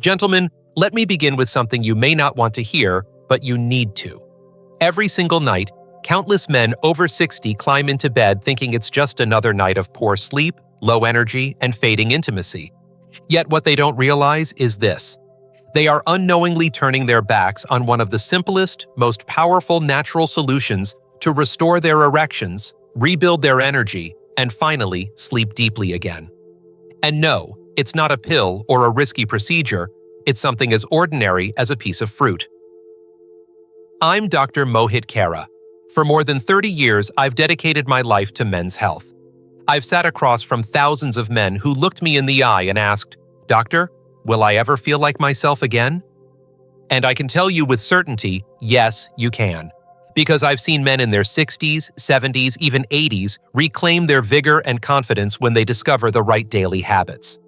Gentlemen, let me begin with something you may not want to hear, but you need to. Every single night, countless men over 60 climb into bed thinking it's just another night of poor sleep, low energy, and fading intimacy. Yet what they don't realize is this. They are unknowingly turning their backs on one of the simplest, most powerful natural solutions to restore their erections, rebuild their energy, and finally sleep deeply again. And no, it's not a pill or a risky procedure, it's something as ordinary as a piece of fruit. I'm Dr. Mohit Khera. For more than 30 years, I've dedicated my life to men's health. I've sat across from thousands of men who looked me in the eye and asked, "Doctor, will I ever feel like myself again?" And I can tell you with certainty, yes, you can. Because I've seen men in their 60s, 70s, even 80s reclaim their vigor and confidence when they discover the right daily habits.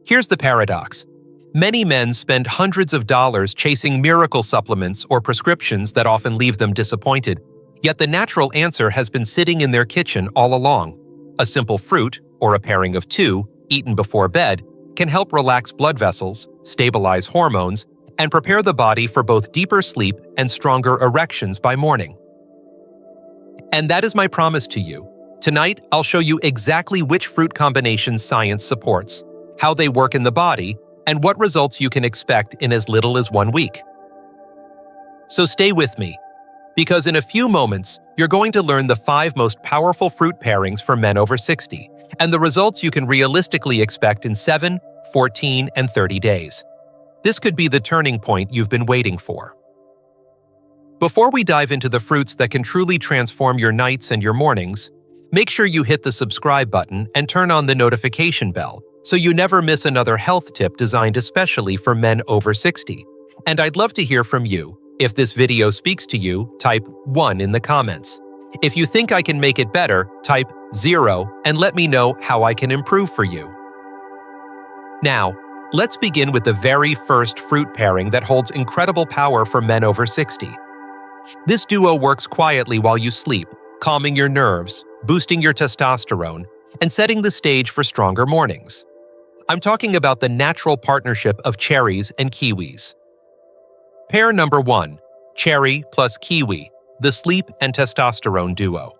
Here's the paradox. Many men spend hundreds of dollars chasing miracle supplements or prescriptions that often leave them disappointed, yet the natural answer has been sitting in their kitchen all along. A simple fruit, or a pairing of two, eaten before bed, can help relax blood vessels, stabilize hormones, and prepare the body for both deeper sleep and stronger erections by morning. And that is my promise to you. Tonight, I'll show you exactly which fruit combinations science supports, how they work in the body, and what results you can expect in as little as 1 week. So stay with me, because in a few moments, you're going to learn the 5 most powerful fruit pairings for men over 60, and the results you can realistically expect in 7, 14, and 30 days. This could be the turning point you've been waiting for. Before we dive into the fruits that can truly transform your nights and your mornings, make sure you hit the subscribe button and turn on the notification bell so you never miss another health tip designed especially for men over 60. And I'd love to hear from you. If this video speaks to you, type 1 in the comments. If you think I can make it better, type 0 and let me know how I can improve for you. Now, let's begin with the very first fruit pairing that holds incredible power for men over 60. This duo works quietly while you sleep, calming your nerves, boosting your testosterone, and setting the stage for stronger mornings. I'm talking about the natural partnership of cherries and kiwis. Pair number 1, cherry plus kiwi, the sleep and testosterone duo.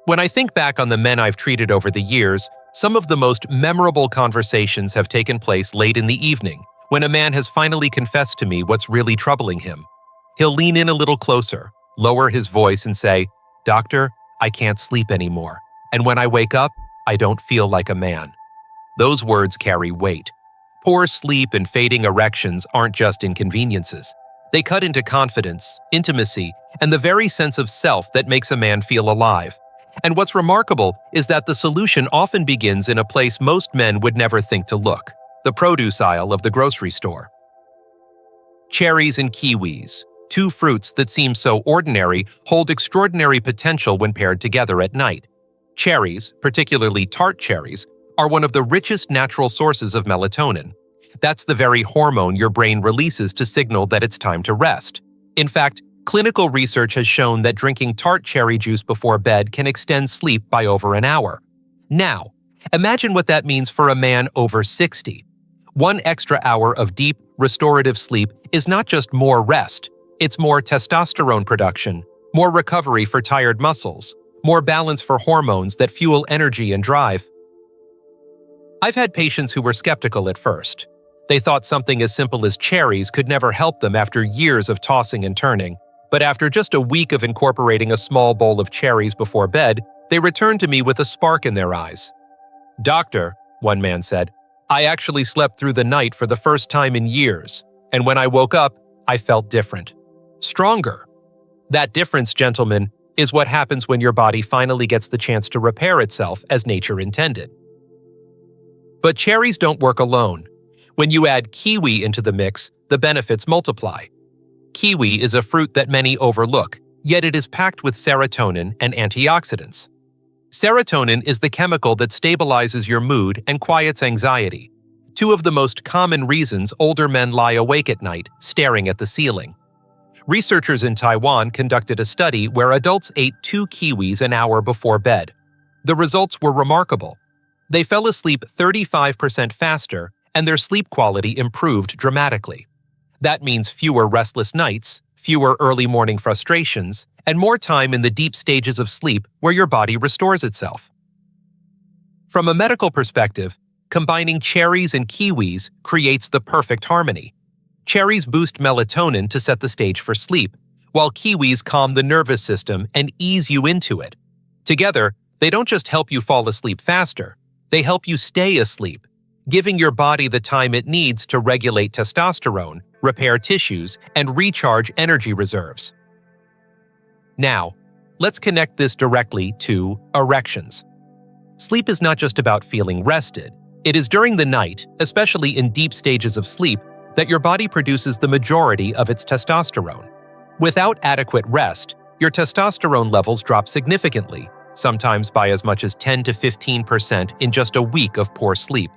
When I think back on the men I've treated over the years, some of the most memorable conversations have taken place late in the evening, when a man has finally confessed to me what's really troubling him. He'll lean in a little closer, lower his voice and say, "Doctor, I can't sleep anymore, and when I wake up, I don't feel like a man." Those words carry weight. Poor sleep and fading erections aren't just inconveniences. They cut into confidence, intimacy, and the very sense of self that makes a man feel alive. And what's remarkable is that the solution often begins in a place most men would never think to look, the produce aisle of the grocery store. Cherries and kiwis, 2 fruits that seem so ordinary, hold extraordinary potential when paired together at night. Cherries, particularly tart cherries, are one of the richest natural sources of melatonin. That's the very hormone your brain releases to signal that it's time to rest. In fact, clinical research has shown that drinking tart cherry juice before bed can extend sleep by over an hour. Now, imagine what that means for a man over 60. 1 extra hour of deep, restorative sleep is not just more rest, it's more testosterone production, more recovery for tired muscles, more balance for hormones that fuel energy and drive. I've had patients who were skeptical at first. They thought something as simple as cherries could never help them after years of tossing and turning. But after just a week of incorporating a small bowl of cherries before bed, they returned to me with a spark in their eyes. "Doctor," one man said, "I actually slept through the night for the first time in years, and when I woke up, I felt different. Stronger." That difference, gentlemen, is what happens when your body finally gets the chance to repair itself as nature intended. But cherries don't work alone. When you add kiwi into the mix, the benefits multiply. Kiwi is a fruit that many overlook, yet it is packed with serotonin and antioxidants. Serotonin is the chemical that stabilizes your mood and quiets anxiety, 2 of the most common reasons older men lie awake at night, staring at the ceiling. Researchers in Taiwan conducted a study where adults ate 2 kiwis an hour before bed. The results were remarkable. They fell asleep 35% faster and their sleep quality improved dramatically. That means fewer restless nights, fewer early morning frustrations, and more time in the deep stages of sleep where your body restores itself. From a medical perspective, combining cherries and kiwis creates the perfect harmony. Cherries boost melatonin to set the stage for sleep, while kiwis calm the nervous system and ease you into it. Together, they don't just help you fall asleep faster, they help you stay asleep, giving your body the time it needs to regulate testosterone, repair tissues, and recharge energy reserves. Now, let's connect this directly to erections. Sleep is not just about feeling rested. It is during the night, especially in deep stages of sleep, that your body produces the majority of its testosterone. Without adequate rest, your testosterone levels drop significantly, sometimes by as much as 10 to 15% in just a week of poor sleep.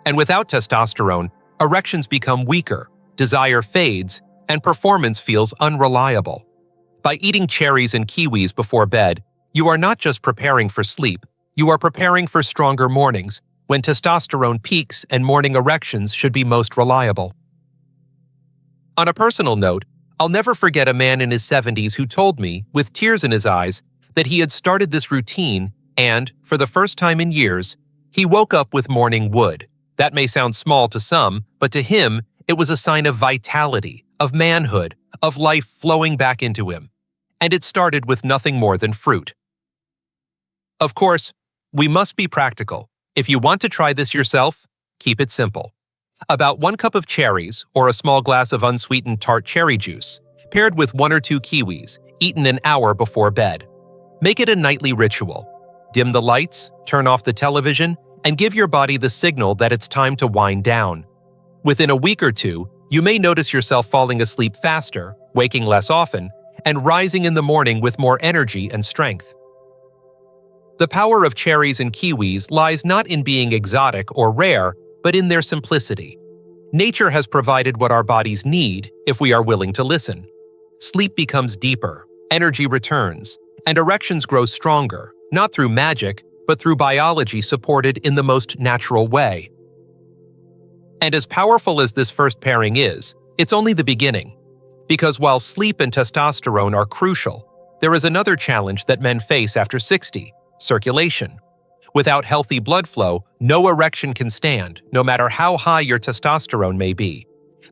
And without testosterone, erections become weaker, desire fades, and performance feels unreliable. By eating cherries and kiwis before bed, you are not just preparing for sleep, you are preparing for stronger mornings, when testosterone peaks and morning erections should be most reliable. On a personal note, I'll never forget a man in his 70s who told me, with tears in his eyes, that he had started this routine and, for the first time in years, he woke up with morning wood. That may sound small to some, but to him, it was a sign of vitality, of manhood, of life flowing back into him. And it started with nothing more than fruit. Of course, we must be practical. If you want to try this yourself, keep it simple. About 1 cup of cherries or a small glass of unsweetened tart cherry juice, paired with 1 or 2 kiwis, eaten an hour before bed. Make it a nightly ritual. Dim the lights, turn off the television, and give your body the signal that it's time to wind down. Within a week or two, you may notice yourself falling asleep faster, waking less often, and rising in the morning with more energy and strength. The power of cherries and kiwis lies not in being exotic or rare, but in their simplicity. Nature has provided what our bodies need if we are willing to listen. Sleep becomes deeper, energy returns, and erections grow stronger, not through magic, but through biology supported in the most natural way. And as powerful as this first pairing is, it's only the beginning. Because while sleep and testosterone are crucial, there is another challenge that men face after 60: circulation. Without healthy blood flow, no erection can stand, no matter how high your testosterone may be.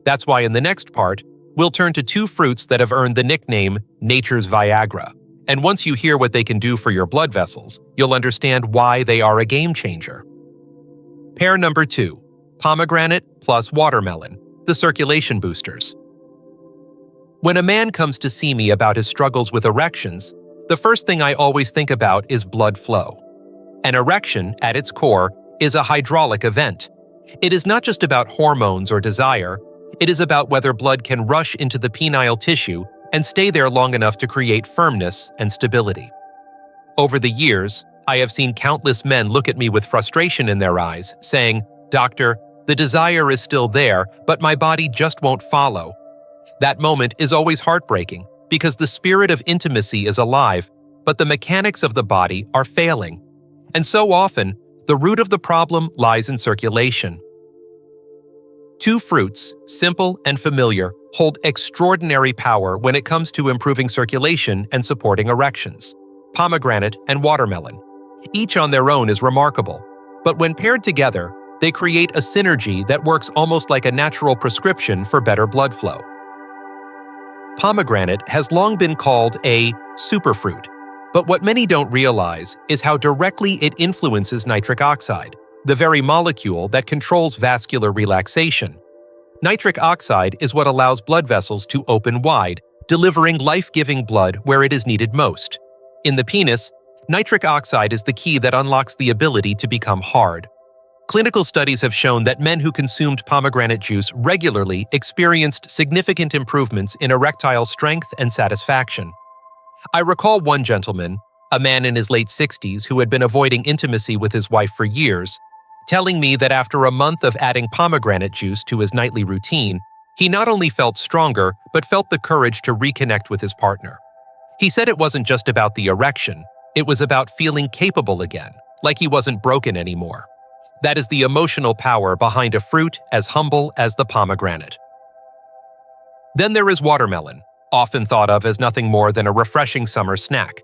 That's why in the next part, we'll turn to 2 fruits that have earned the nickname Nature's Viagra. And once you hear what they can do for your blood vessels, you'll understand why they are a game changer. Pair number 2, pomegranate plus watermelon, the circulation boosters. When a man comes to see me about his struggles with erections, the first thing I always think about is blood flow. An erection, at its core, is a hydraulic event. It is not just about hormones or desire, it is about whether blood can rush into the penile tissue and stay there long enough to create firmness and stability. Over the years, I have seen countless men look at me with frustration in their eyes, saying, "Doctor, the desire is still there, but my body just won't follow." That moment is always heartbreaking, because the spirit of intimacy is alive, but the mechanics of the body are failing. And so often, the root of the problem lies in circulation. 2 fruits, simple and familiar, hold extraordinary power when it comes to improving circulation and supporting erections: pomegranate and watermelon. Each on their own is remarkable, but when paired together, they create a synergy that works almost like a natural prescription for better blood flow. Pomegranate has long been called a superfruit, but what many don't realize is how directly it influences nitric oxide, the very molecule that controls vascular relaxation. Nitric oxide is what allows blood vessels to open wide, delivering life-giving blood where it is needed most. In the penis, nitric oxide is the key that unlocks the ability to become hard. Clinical studies have shown that men who consumed pomegranate juice regularly experienced significant improvements in erectile strength and satisfaction. I recall one gentleman, a man in his late 60s who had been avoiding intimacy with his wife for years, telling me that after a month of adding pomegranate juice to his nightly routine, he not only felt stronger, but felt the courage to reconnect with his partner. He said it wasn't just about the erection, it was about feeling capable again, like he wasn't broken anymore. That is the emotional power behind a fruit as humble as the pomegranate. Then there is watermelon, often thought of as nothing more than a refreshing summer snack.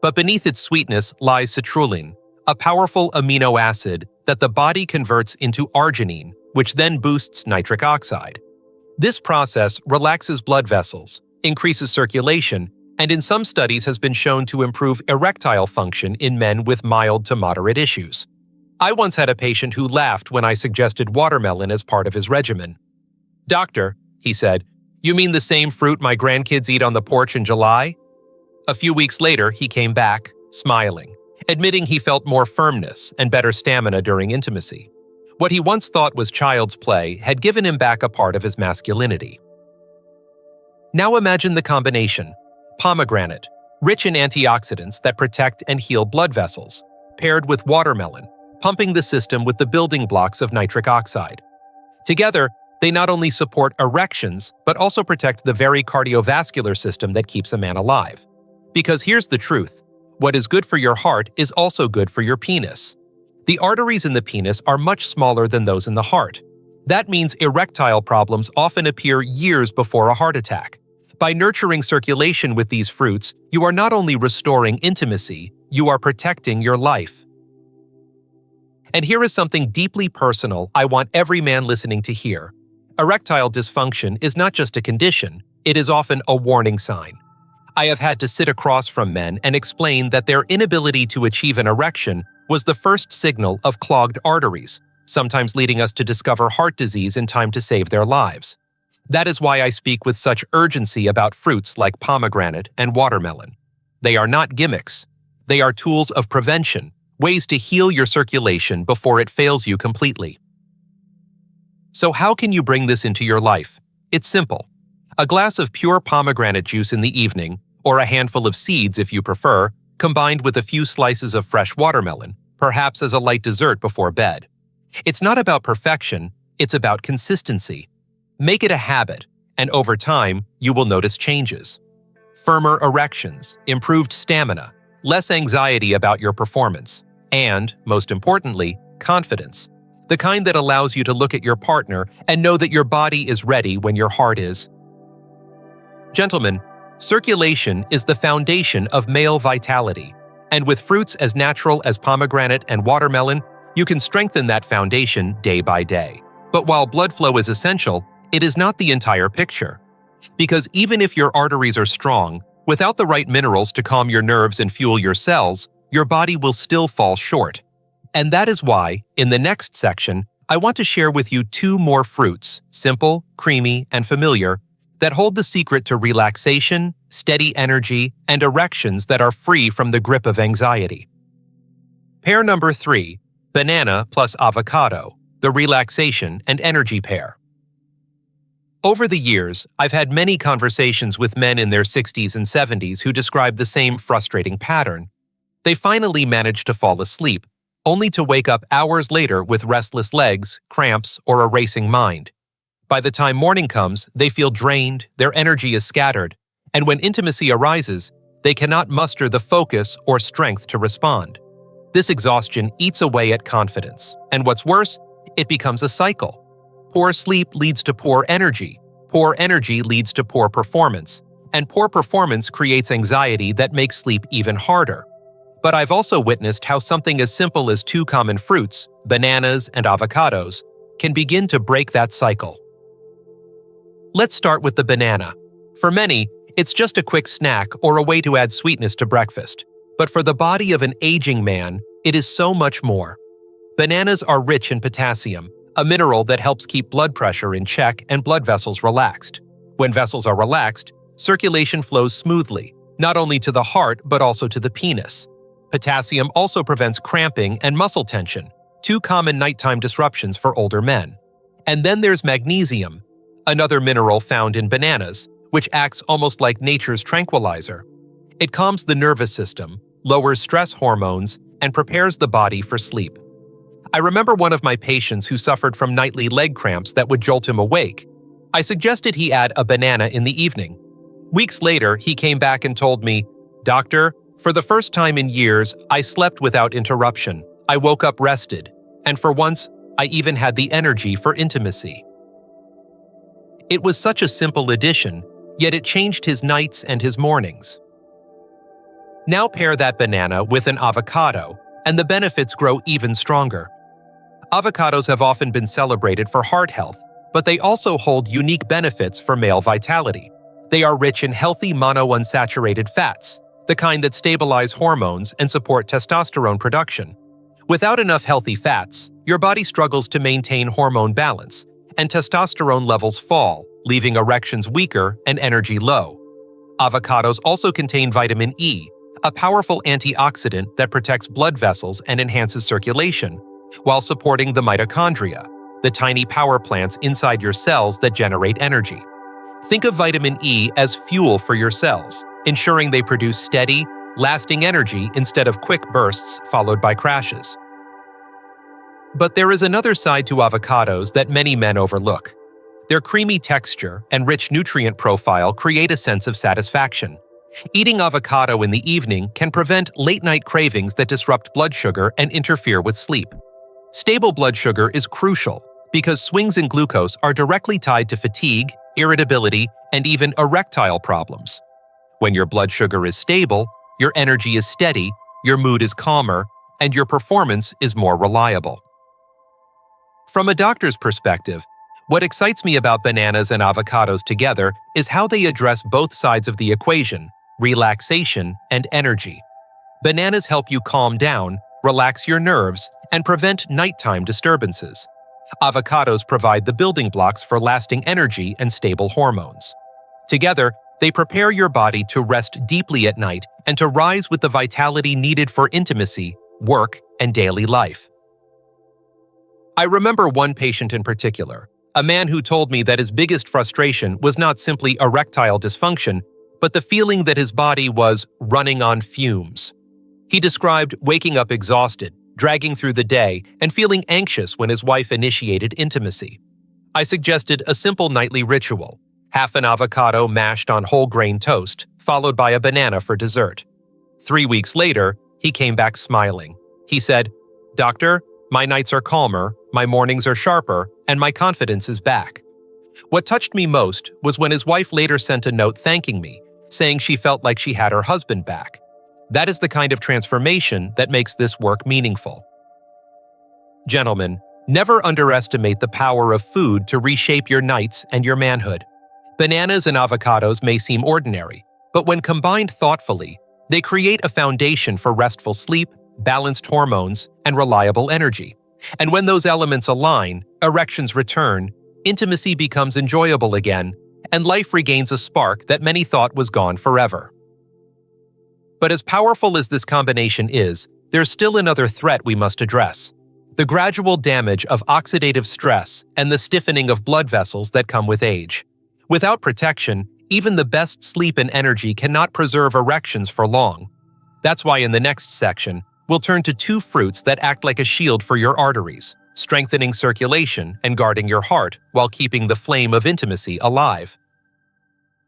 But beneath its sweetness lies citrulline, a powerful amino acid that the body converts into arginine, which then boosts nitric oxide. This process relaxes blood vessels, increases circulation, and in some studies has been shown to improve erectile function in men with mild to moderate issues. I once had a patient who laughed when I suggested watermelon as part of his regimen. "Doctor," he said, "you mean the same fruit my grandkids eat on the porch in July?" A few weeks later, he came back, smiling, admitting he felt more firmness and better stamina during intimacy. What he once thought was child's play had given him back a part of his masculinity. Now imagine the combination: pomegranate, rich in antioxidants that protect and heal blood vessels, paired with watermelon, pumping the system with the building blocks of nitric oxide. Together, they not only support erections, but also protect the very cardiovascular system that keeps a man alive. Because here's the truth: what is good for your heart is also good for your penis. The arteries in the penis are much smaller than those in the heart. That means erectile problems often appear years before a heart attack. By nurturing circulation with these fruits, you are not only restoring intimacy, you are protecting your life. And here is something deeply personal I want every man listening to hear. Erectile dysfunction is not just a condition, it is often a warning sign. I have had to sit across from men and explain that their inability to achieve an erection was the first signal of clogged arteries, sometimes leading us to discover heart disease in time to save their lives. That is why I speak with such urgency about fruits like pomegranate and watermelon. They are not gimmicks. They are tools of prevention, ways to heal your circulation before it fails you completely. So how can you bring this into your life? It's simple. A glass of pure pomegranate juice in the evening, or a handful of seeds if you prefer, combined with a few slices of fresh watermelon, perhaps as a light dessert before bed. It's not about perfection, it's about consistency. Make it a habit, and over time, you will notice changes. Firmer erections, improved stamina, less anxiety about your performance, and, most importantly, confidence. The kind that allows you to look at your partner and know that your body is ready when your heart is. Gentlemen, circulation is the foundation of male vitality, and with fruits as natural as pomegranate and watermelon, you can strengthen that foundation day by day. But while blood flow is essential, it is not the entire picture. Because even if your arteries are strong, without the right minerals to calm your nerves and fuel your cells, your body will still fall short. And that is why, in the next section, I want to share with you 2 more fruits, simple, creamy, and familiar, that hold the secret to relaxation, steady energy, and erections that are free from the grip of anxiety. Pair number 3, banana plus avocado, the relaxation and energy pair. Over the years, I've had many conversations with men in their 60s and 70s who describe the same frustrating pattern. They finally manage to fall asleep, only to wake up hours later with restless legs, cramps, or a racing mind. By the time morning comes, they feel drained, their energy is scattered, and when intimacy arises, they cannot muster the focus or strength to respond. This exhaustion eats away at confidence, and what's worse, it becomes a cycle. Poor sleep leads to poor energy leads to poor performance, and poor performance creates anxiety that makes sleep even harder. But I've also witnessed how something as simple as 2 common fruits, bananas and avocados, can begin to break that cycle. Let's start with the banana. For many, it's just a quick snack or a way to add sweetness to breakfast. But for the body of an aging man, it is so much more. Bananas are rich in potassium, a mineral that helps keep blood pressure in check and blood vessels relaxed. When vessels are relaxed, circulation flows smoothly, not only to the heart but also to the penis. Potassium also prevents cramping and muscle tension, 2 common nighttime disruptions for older men. And then there's magnesium, another mineral found in bananas, which acts almost like nature's tranquilizer. It calms the nervous system, lowers stress hormones, and prepares the body for sleep. I remember one of my patients who suffered from nightly leg cramps that would jolt him awake. I suggested he add a banana in the evening. Weeks later, he came back and told me, "Doctor, for the first time in years, I slept without interruption. I woke up rested. And for once, I even had the energy for intimacy. It was such a simple addition, yet it changed his nights and his mornings. Now pair that banana with an avocado, and the benefits grow even stronger. Avocados have often been celebrated for heart health, but they also hold unique benefits for male vitality. They are rich in healthy monounsaturated fats, the kind that stabilize hormones and support testosterone production. Without enough healthy fats, your body struggles to maintain hormone balance, and testosterone levels fall, leaving erections weaker and energy low. Avocados also contain vitamin E, a powerful antioxidant that protects blood vessels and enhances circulation, while supporting the mitochondria, the tiny power plants inside your cells that generate energy. Think of vitamin E as fuel for your cells, ensuring they produce steady, lasting energy instead of quick bursts followed by crashes. But there is another side to avocados that many men overlook. Their creamy texture and rich nutrient profile create a sense of satisfaction. Eating avocado in the evening can prevent late-night cravings that disrupt blood sugar and interfere with sleep. Stable blood sugar is crucial because swings in glucose are directly tied to fatigue, irritability, and even erectile problems. When your blood sugar is stable, your energy is steady, your mood is calmer, and your performance is more reliable. From a doctor's perspective, what excites me about bananas and avocados together is how they address both sides of the equation: relaxation and energy. Bananas help you calm down, relax your nerves, and prevent nighttime disturbances. Avocados provide the building blocks for lasting energy and stable hormones. Together, they prepare your body to rest deeply at night and to rise with the vitality needed for intimacy, work, and daily life. I remember one patient in particular, a man who told me that his biggest frustration was not simply erectile dysfunction, but the feeling that his body was running on fumes. He described waking up exhausted, dragging through the day, and feeling anxious when his wife initiated intimacy. I suggested a simple nightly ritual: half an avocado mashed on whole grain toast, followed by a banana for dessert. 3 weeks later, he came back smiling. He said, "Doctor, my nights are calmer, my mornings are sharper, and my confidence is back." What touched me most was when his wife later sent a note thanking me, saying she felt like she had her husband back. That is the kind of transformation that makes this work meaningful. Gentlemen, never underestimate the power of food to reshape your nights and your manhood. Bananas and avocados may seem ordinary, but when combined thoughtfully, they create a foundation for restful sleep, balanced hormones, and reliable energy. And when those elements align, erections return, intimacy becomes enjoyable again, and life regains a spark that many thought was gone forever. But as powerful as this combination is, there's still another threat we must address: the gradual damage of oxidative stress and the stiffening of blood vessels that come with age. Without protection, even the best sleep and energy cannot preserve erections for long. That's why in the next section, we'll turn to 2 fruits that act like a shield for your arteries, strengthening circulation and guarding your heart while keeping the flame of intimacy alive.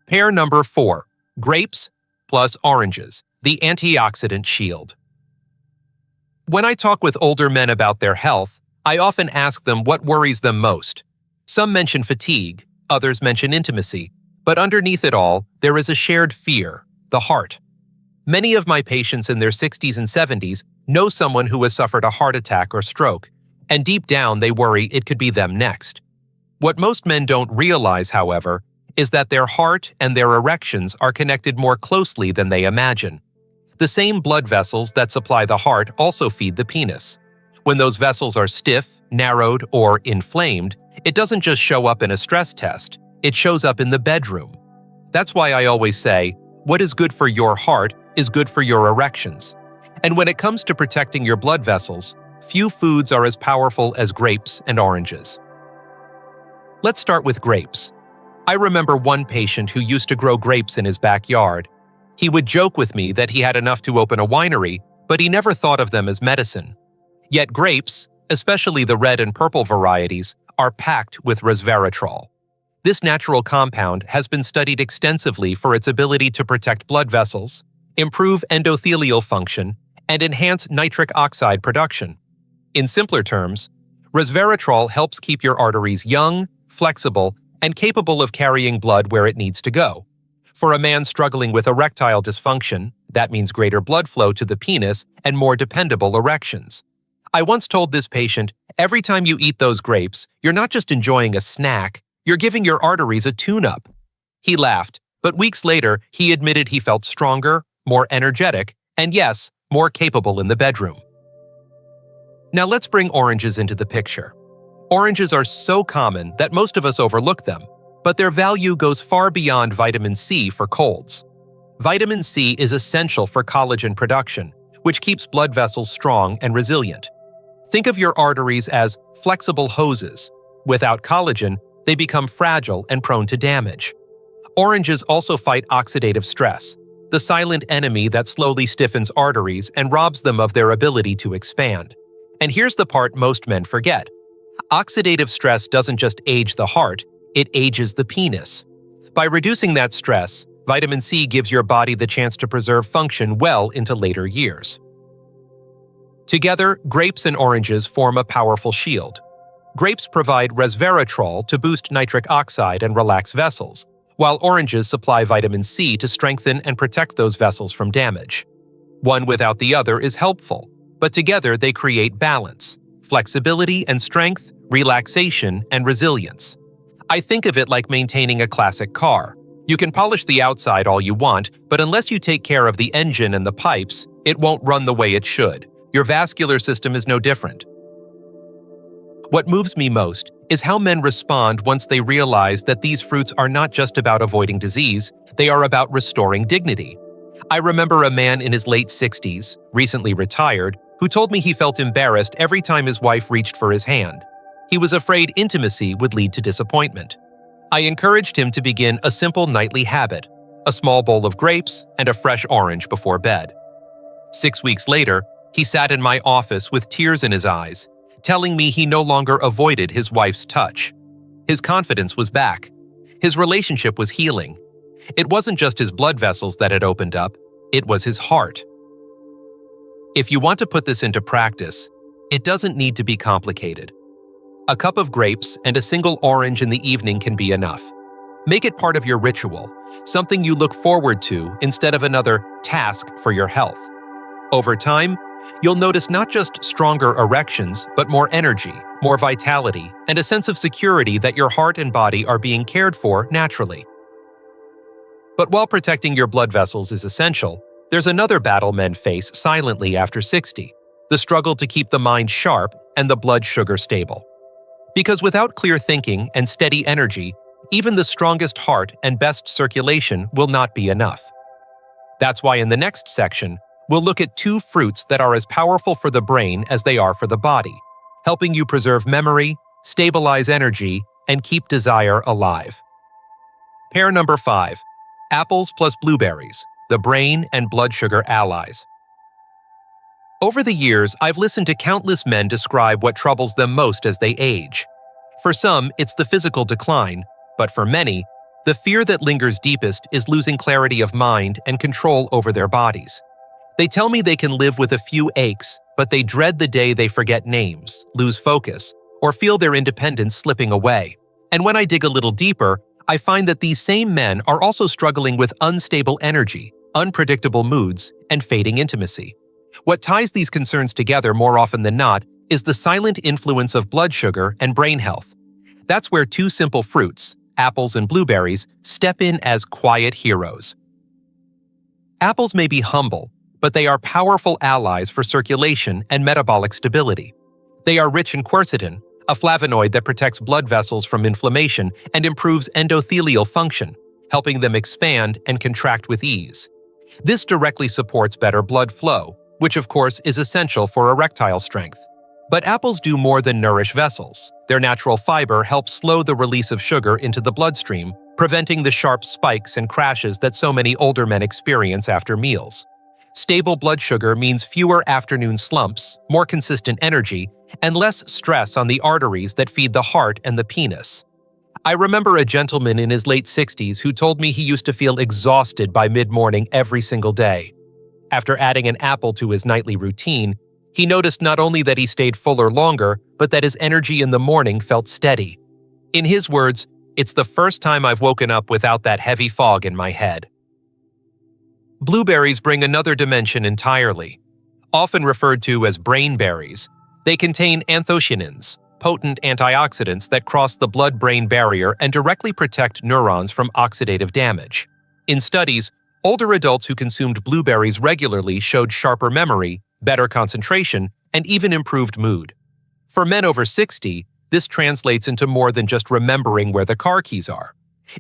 Pair number 4, grapes plus oranges, the antioxidant shield. When I talk with older men about their health, I often ask them what worries them most. Some mention fatigue, others mention intimacy, but underneath it all, there is a shared fear: the heart. Many of my patients in their 60s and 70s know someone who has suffered a heart attack or stroke, and deep down they worry it could be them next. What most men don't realize, however, is that their heart and their erections are connected more closely than they imagine. The same blood vessels that supply the heart also feed the penis. When those vessels are stiff, narrowed, or inflamed, it doesn't just show up in a stress test, it shows up in the bedroom. That's why I always say, what is good for your heart is good for your erections. And when it comes to protecting your blood vessels, few foods are as powerful as grapes and oranges. Let's start with grapes. I remember one patient who used to grow grapes in his backyard. He would joke with me that he had enough to open a winery, but he never thought of them as medicine. Yet grapes, especially the red and purple varieties, are packed with resveratrol. This natural compound has been studied extensively for its ability to protect blood vessels, improve endothelial function, and enhance nitric oxide production. In simpler terms, Resveratrol helps keep your arteries young, flexible, and capable of carrying blood where it needs to go. For a man struggling with erectile dysfunction, that means greater blood flow to the penis and more dependable erections. I once told this patient, every time you eat those grapes, you're not just enjoying a snack, you're giving your arteries a tune-up. He laughed, but weeks later, he admitted he felt stronger, more energetic, and yes, more capable in the bedroom. Now let's bring oranges into the picture. Oranges are so common that most of us overlook them, but their value goes far beyond vitamin C for colds. Vitamin C is essential for collagen production, which keeps blood vessels strong and resilient. Think of your arteries as flexible hoses. Without collagen, they become fragile and prone to damage. Oranges also fight oxidative stress, the silent enemy that slowly stiffens arteries and robs them of their ability to expand. And here's the part most men forget. Oxidative stress doesn't just age the heart, it ages the penis. By reducing that stress, vitamin C gives your body the chance to preserve function well into later years. Together, grapes and oranges form a powerful shield. Grapes provide resveratrol to boost nitric oxide and relax vessels, while oranges supply vitamin C to strengthen and protect those vessels from damage. One without the other is helpful, but together they create balance, flexibility and strength, relaxation and resilience. I think of it like maintaining a classic car. You can polish the outside all you want, but unless you take care of the engine and the pipes, it won't run the way it should. Your vascular system is no different. What moves me most is how men respond once they realize that these fruits are not just about avoiding disease, they are about restoring dignity. I remember a man in his late 60s, recently retired, who told me he felt embarrassed every time his wife reached for his hand. He was afraid intimacy would lead to disappointment. I encouraged him to begin a simple nightly habit, a small bowl of grapes and a fresh orange before bed. 6 weeks later, he sat in my office with tears in his eyes, telling me he no longer avoided his wife's touch. His confidence was back. His relationship was healing. It wasn't just his blood vessels that had opened up, it was his heart. If you want to put this into practice, it doesn't need to be complicated. A cup of grapes and a single orange in the evening can be enough. Make it part of your ritual, something you look forward to instead of another task for your health. Over time, you'll notice not just stronger erections, but more energy, more vitality, and a sense of security that your heart and body are being cared for naturally. But while protecting your blood vessels is essential, there's another battle men face silently after 60, the struggle to keep the mind sharp and the blood sugar stable. Because without clear thinking and steady energy, even the strongest heart and best circulation will not be enough. That's why in the next section, we'll look at 2 fruits that are as powerful for the brain as they are for the body, helping you preserve memory, stabilize energy, and keep desire alive. Pair number 5, apples plus blueberries, the brain and blood sugar allies. Over the years, I've listened to countless men describe what troubles them most as they age. For some, it's the physical decline, but for many, the fear that lingers deepest is losing clarity of mind and control over their bodies. They tell me they can live with a few aches, but they dread the day they forget names, lose focus, or feel their independence slipping away. And when I dig a little deeper, I find that these same men are also struggling with unstable energy, unpredictable moods, and fading intimacy. What ties these concerns together more often than not is the silent influence of blood sugar and brain health. That's where 2 simple fruits, apples and blueberries, step in as quiet heroes. Apples may be humble, but they are powerful allies for circulation and metabolic stability. They are rich in quercetin, a flavonoid that protects blood vessels from inflammation and improves endothelial function, helping them expand and contract with ease. This directly supports better blood flow, which of course is essential for erectile strength. But apples do more than nourish vessels. Their natural fiber helps slow the release of sugar into the bloodstream, preventing the sharp spikes and crashes that so many older men experience after meals. Stable blood sugar means fewer afternoon slumps, more consistent energy, and less stress on the arteries that feed the heart and the penis. I remember a gentleman in his late 60s who told me he used to feel exhausted by mid-morning every single day. After adding an apple to his nightly routine, He noticed not only that he stayed fuller longer, but that his energy in the morning felt steady. In his words, "It's the first time I've woken up without that heavy fog in my head." Blueberries bring another dimension entirely. Often referred to as brain berries, they contain anthocyanins, potent antioxidants that cross the blood-brain barrier and directly protect neurons from oxidative damage. In studies, older adults who consumed blueberries regularly showed sharper memory, better concentration, and even improved mood. For men over 60, this translates into more than just remembering where the car keys are.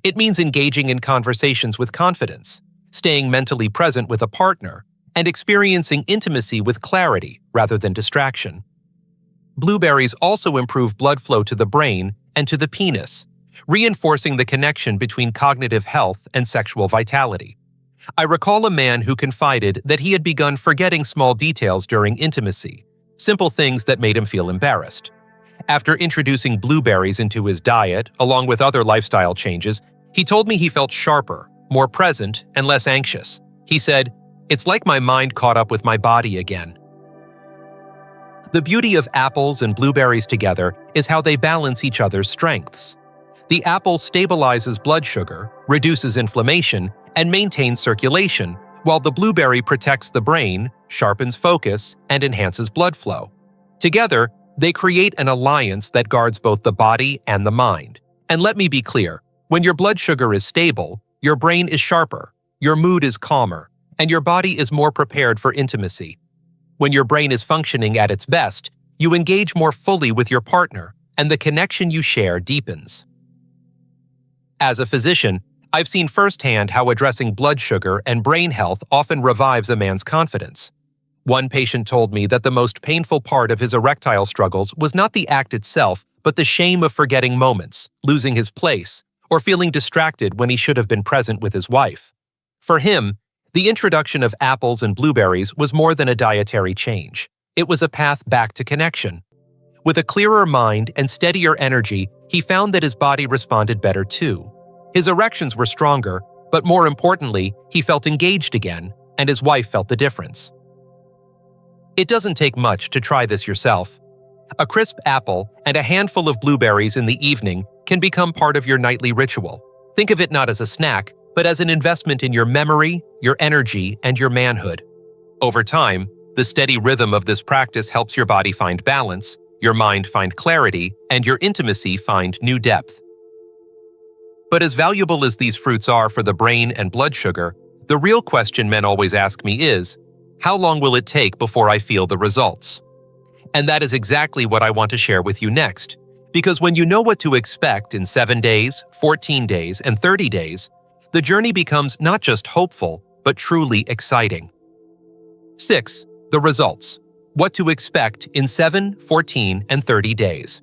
It means engaging in conversations with confidence, staying mentally present with a partner, and experiencing intimacy with clarity rather than distraction. Blueberries also improve blood flow to the brain and to the penis, reinforcing the connection between cognitive health and sexual vitality. I recall a man who confided that he had begun forgetting small details during intimacy, simple things that made him feel embarrassed. After introducing blueberries into his diet, along with other lifestyle changes, he told me he felt sharper, more present, and less anxious. He said, "It's like my mind caught up with my body again." The beauty of apples and blueberries together is how they balance each other's strengths. The apple stabilizes blood sugar, reduces inflammation, and maintains circulation, while the blueberry protects the brain, sharpens focus, and enhances blood flow. Together, they create an alliance that guards both the body and the mind. And let me be clear, when your blood sugar is stable, your brain is sharper, your mood is calmer, and your body is more prepared for intimacy. When your brain is functioning at its best, you engage more fully with your partner, and the connection you share deepens. As a physician, I've seen firsthand how addressing blood sugar and brain health often revives a man's confidence. One patient told me that the most painful part of his erectile struggles was not the act itself, but the shame of forgetting moments, losing his place, or feeling distracted when he should have been present with his wife. For him, the introduction of apples and blueberries was more than a dietary change. It was a path back to connection. With a clearer mind and steadier energy, he found that his body responded better too. His erections were stronger, but more importantly, he felt engaged again, and his wife felt the difference. It doesn't take much to try this yourself. A crisp apple and a handful of blueberries in the evening can become part of your nightly ritual. Think of it not as a snack, but as an investment in your memory, your energy, and your manhood. Over time, the steady rhythm of this practice helps your body find balance, your mind find clarity, and your intimacy find new depth. But as valuable as these fruits are for the brain and blood sugar, the real question men always ask me is, how long will it take before I feel the results? And that is exactly what I want to share with you next, because when you know what to expect in 7 days, 14 days, and 30 days, the journey becomes not just hopeful, but truly exciting. 6. The results. What to expect in 7, 14, and 30 days.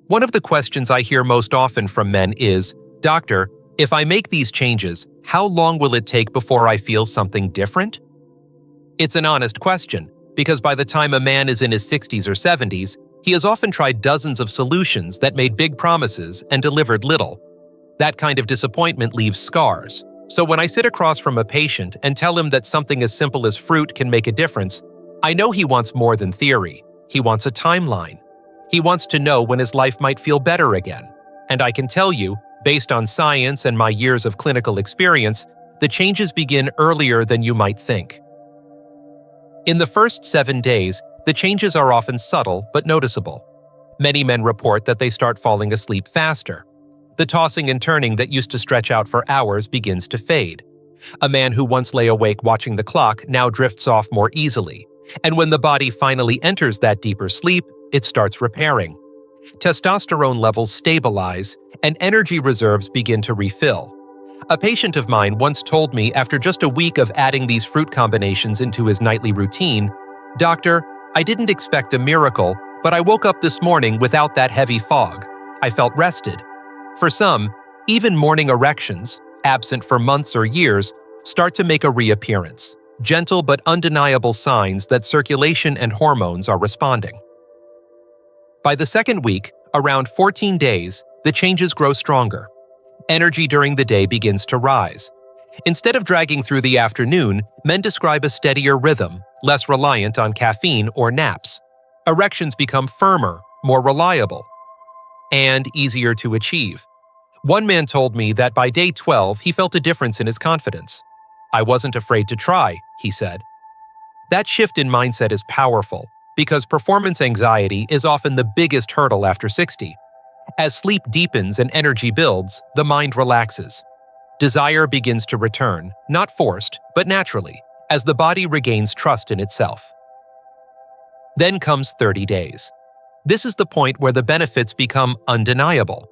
One of the questions I hear most often from men is, "Doctor, if I make these changes, how long will it take before I feel something different?" It's an honest question, because by the time a man is in his 60s or 70s, he has often tried dozens of solutions that made big promises and delivered little. That kind of disappointment leaves scars. So when I sit across from a patient and tell him that something as simple as fruit can make a difference, I know he wants more than theory. He wants a timeline. He wants to know when his life might feel better again. And I can tell you, based on science and my years of clinical experience, the changes begin earlier than you might think. In the first 7 days, the changes are often subtle but noticeable. Many men report that they start falling asleep faster. The tossing and turning that used to stretch out for hours begins to fade. A man who once lay awake watching the clock now drifts off more easily. And when the body finally enters that deeper sleep, it starts repairing. Testosterone levels stabilize, and energy reserves begin to refill. A patient of mine once told me after just a week of adding these fruit combinations into his nightly routine, "Doctor, I didn't expect a miracle, but I woke up this morning without that heavy fog. I felt rested." For some, even morning erections, absent for months or years, start to make a reappearance, gentle but undeniable signs that circulation and hormones are responding. By the second week, around 14 days, the changes grow stronger. Energy during the day begins to rise. Instead of dragging through the afternoon, men describe a steadier rhythm, less reliant on caffeine or naps. Erections become firmer, more reliable, and easier to achieve. One man told me that by day 12, he felt a difference in his confidence. "I wasn't afraid to try," he said. That shift in mindset is powerful because performance anxiety is often the biggest hurdle after 60. As sleep deepens and energy builds, the mind relaxes. Desire begins to return, not forced, but naturally, as the body regains trust in itself. Then comes 30 days. This is the point where the benefits become undeniable.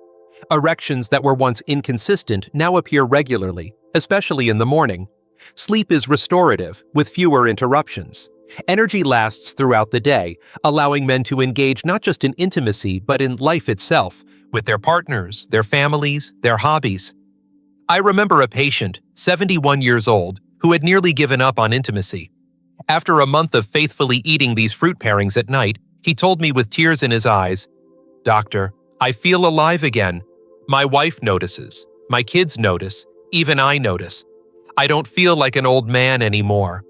Erections that were once inconsistent now appear regularly, especially in the morning. Sleep is restorative, with fewer interruptions. Energy lasts throughout the day, allowing men to engage not just in intimacy but in life itself, with their partners, their families, their hobbies. I remember a patient, 71 years old, who had nearly given up on intimacy. After a month of faithfully eating these fruit pairings at night, he told me with tears in his eyes, "Doctor, I feel alive again. My wife notices, my kids notice, even I notice. I don't feel like an old man anymore."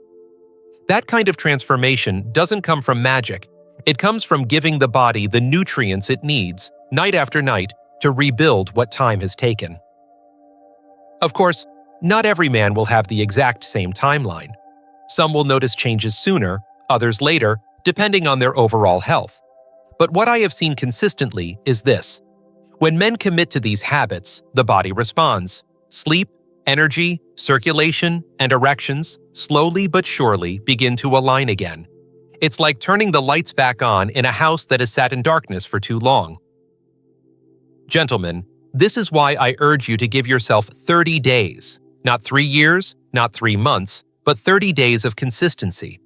That kind of transformation doesn't come from magic. It comes from giving the body the nutrients it needs, night after night, to rebuild what time has taken. Of course, not every man will have the exact same timeline. Some will notice changes sooner, others later, depending on their overall health. But what I have seen consistently is this. When men commit to these habits, the body responds. Sleep, energy, circulation, and erections, slowly but surely, begin to align again. It's like turning the lights back on in a house that has sat in darkness for too long. Gentlemen, this is why I urge you to give yourself 30 days, not 3 years, not 3 months, but 30 days of consistency.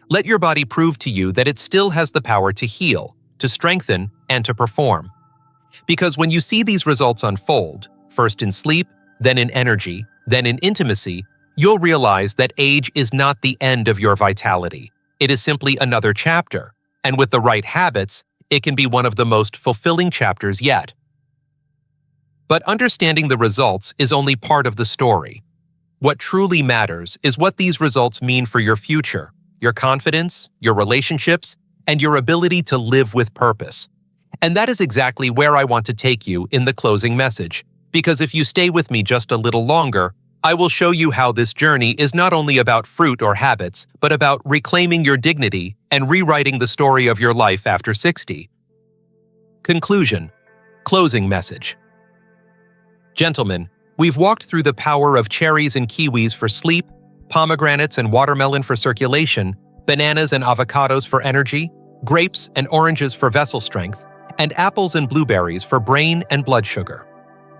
Let your body prove to you that it still has the power to heal, to strengthen, and to perform. Because when you see these results unfold, first in sleep, then in energy, then in intimacy, you'll realize that age is not the end of your vitality. It is simply another chapter, and with the right habits, it can be one of the most fulfilling chapters yet. But understanding the results is only part of the story. What truly matters is what these results mean for your future, your confidence, your relationships, and your ability to live with purpose. And that is exactly where I want to take you in the closing message, because if you stay with me just a little longer, I will show you how this journey is not only about fruit or habits, but about reclaiming your dignity and rewriting the story of your life after 60. Conclusion. Closing message. Gentlemen, we've walked through the power of cherries and kiwis for sleep, pomegranates and watermelon for circulation, bananas and avocados for energy, grapes and oranges for vessel strength, and apples and blueberries for brain and blood sugar.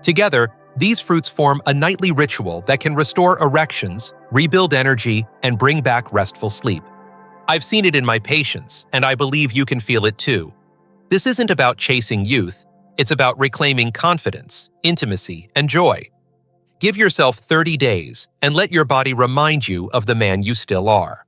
Together, these fruits form a nightly ritual that can restore erections, rebuild energy, and bring back restful sleep. I've seen it in my patients, and I believe you can feel it too. This isn't about chasing youth, it's about reclaiming confidence, intimacy, and joy. Give yourself 30 days and let your body remind you of the man you still are.